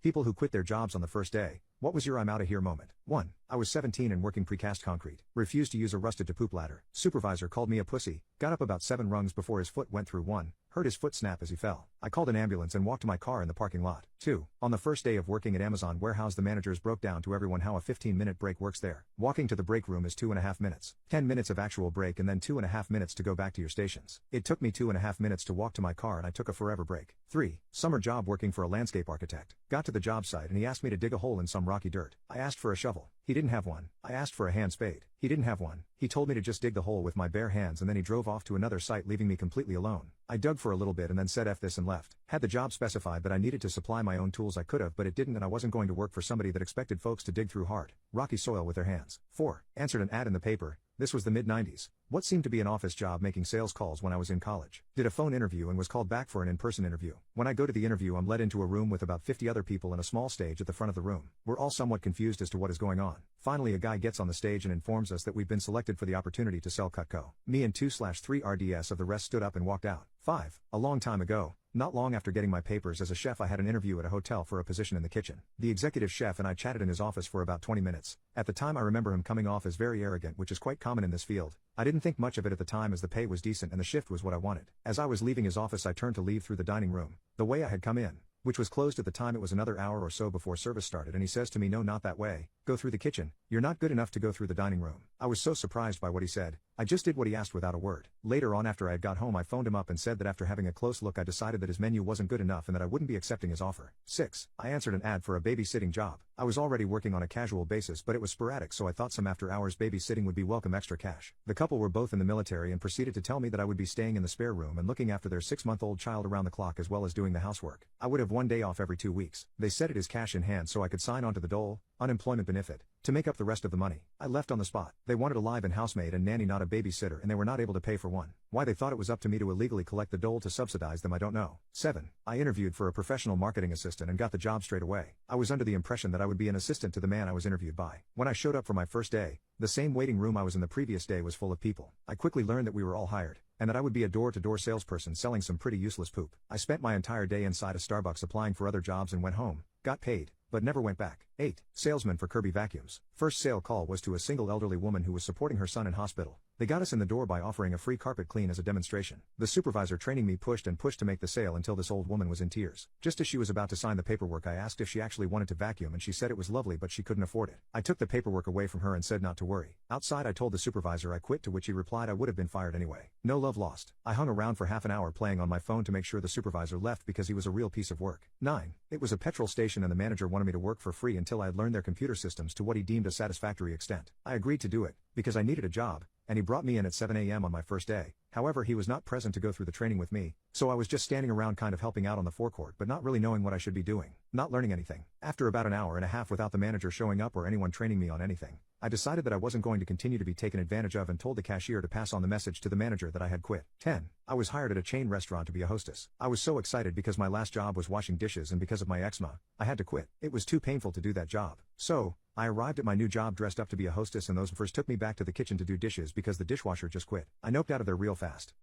People who quit their jobs on the first day. What was your I'm out of here moment? 1. I was 17 and working precast concrete. Refused to use a rusted to poop ladder. Supervisor called me a pussy. Got up about 7 rungs before his foot went through one. Heard his foot snap as he fell. I called an ambulance and walked to my car in the parking lot. 2. On the first day of working at Amazon warehouse, the managers broke down to everyone how a 15-minute break works there. Walking to the break room is 2.5 minutes. 10 minutes of actual break and then 2.5 minutes to go back to your stations. It took me 2.5 minutes to walk to my car and I took a forever break. 3. Summer job working for a landscape architect. Got to the job site and he asked me to dig a hole in some rocky dirt. I asked for a shovel. He didn't have one. I asked for a hand spade. He didn't have one. He told me to just dig the hole with my bare hands and then he drove off to another site leaving me completely alone. I dug for a little bit and then said F this and left. Had the job specified that I needed to supply my own tools I could have, but it didn't, and I wasn't going to work for somebody that expected folks to dig through hard, rocky soil with their hands. 4. Answered an ad in the paper. This was the mid-90s. What seemed to be an office job making sales calls when I was in college. Did a phone interview and was called back for an in-person interview. When I go to the interview, I'm led into a room with about 50 other people and a small stage at the front of the room. We're all somewhat confused as to what is going on. Finally, a guy gets on the stage and informs us that we've been selected for the opportunity to sell Cutco. Me and 2/3 RDS of the rest stood up and walked out. 5. A long time ago. Not long after getting my papers as a chef, I had an interview at a hotel for a position in the kitchen. The executive chef and I chatted in his office for about 20 minutes. At the time I remember him coming off as very arrogant, which is quite common in this field. I didn't think much of it at the time as the pay was decent and the shift was what I wanted. As I was leaving his office, I turned to leave through the dining room, the way I had come in, which was closed at the time. It was another hour or so before service started and he says to me, "No, not that way. Go through the kitchen. You're not good enough to go through the dining room." I was so surprised by what he said. I just did what he asked without a word. Later on, after I had got home, I phoned him up and said that after having a close look I decided that his menu wasn't good enough and that I wouldn't be accepting his offer. 6. I answered an ad for a babysitting job. I was already working on a casual basis, but it was sporadic, so I thought some after hours babysitting would be welcome extra cash. The couple were both in the military and proceeded to tell me that I would be staying in the spare room and looking after their 6-month-old child around the clock as well as doing the housework. I would have one day off every 2 weeks. They said it is cash in hand so I could sign on to the dole, unemployment benefit, to make up the rest of the money. I left on the spot. They wanted a live-in housemaid and nanny, not a babysitter, and they were not able to pay for one. Why they thought it was up to me to illegally collect the dole to subsidize them, I don't know. 7. I interviewed for a professional marketing assistant and got the job straight away. I was under the impression that I would be an assistant to the man I was interviewed by. When I showed up for my first day, the same waiting room I was in the previous day was full of people. I quickly learned that we were all hired, and that I would be a door-to-door salesperson selling some pretty useless poop. I spent my entire day inside a Starbucks applying for other jobs and went home, got paid, but never went back. 8. Salesman for Kirby Vacuums. First sale call was to a single elderly woman who was supporting her son in hospital. They got us in the door by offering a free carpet clean as a demonstration. The supervisor training me pushed and pushed to make the sale until this old woman was in tears. Just as she was about to sign the paperwork, I asked if she actually wanted to vacuum and she said it was lovely but she couldn't afford it. I took the paperwork away from her and said not to worry. Outside I told the supervisor I quit, to which he replied I would have been fired anyway. No love lost. I hung around for half an hour playing on my phone to make sure the supervisor left because he was a real piece of work. 9. It was a petrol station and the manager wanted me to work for free until I had learned their computer systems to what he deemed a satisfactory extent. I agreed to do it, because I needed a job, and he brought me in at 7 a.m. on my first day. However, he was not present to go through the training with me, so I was just standing around kind of helping out on the forecourt but not really knowing what I should be doing, not learning anything. After about an hour and a half without the manager showing up or anyone training me on anything, I decided that I wasn't going to continue to be taken advantage of and told the cashier to pass on the message to the manager that I had quit. 10. I was hired at a chain restaurant to be a hostess. I was so excited because my last job was washing dishes and because of my eczema, I had to quit. It was too painful to do that job. So, I arrived at my new job dressed up to be a hostess and those first took me back to the kitchen to do dishes because the dishwasher just quit. I noped out of there real fast.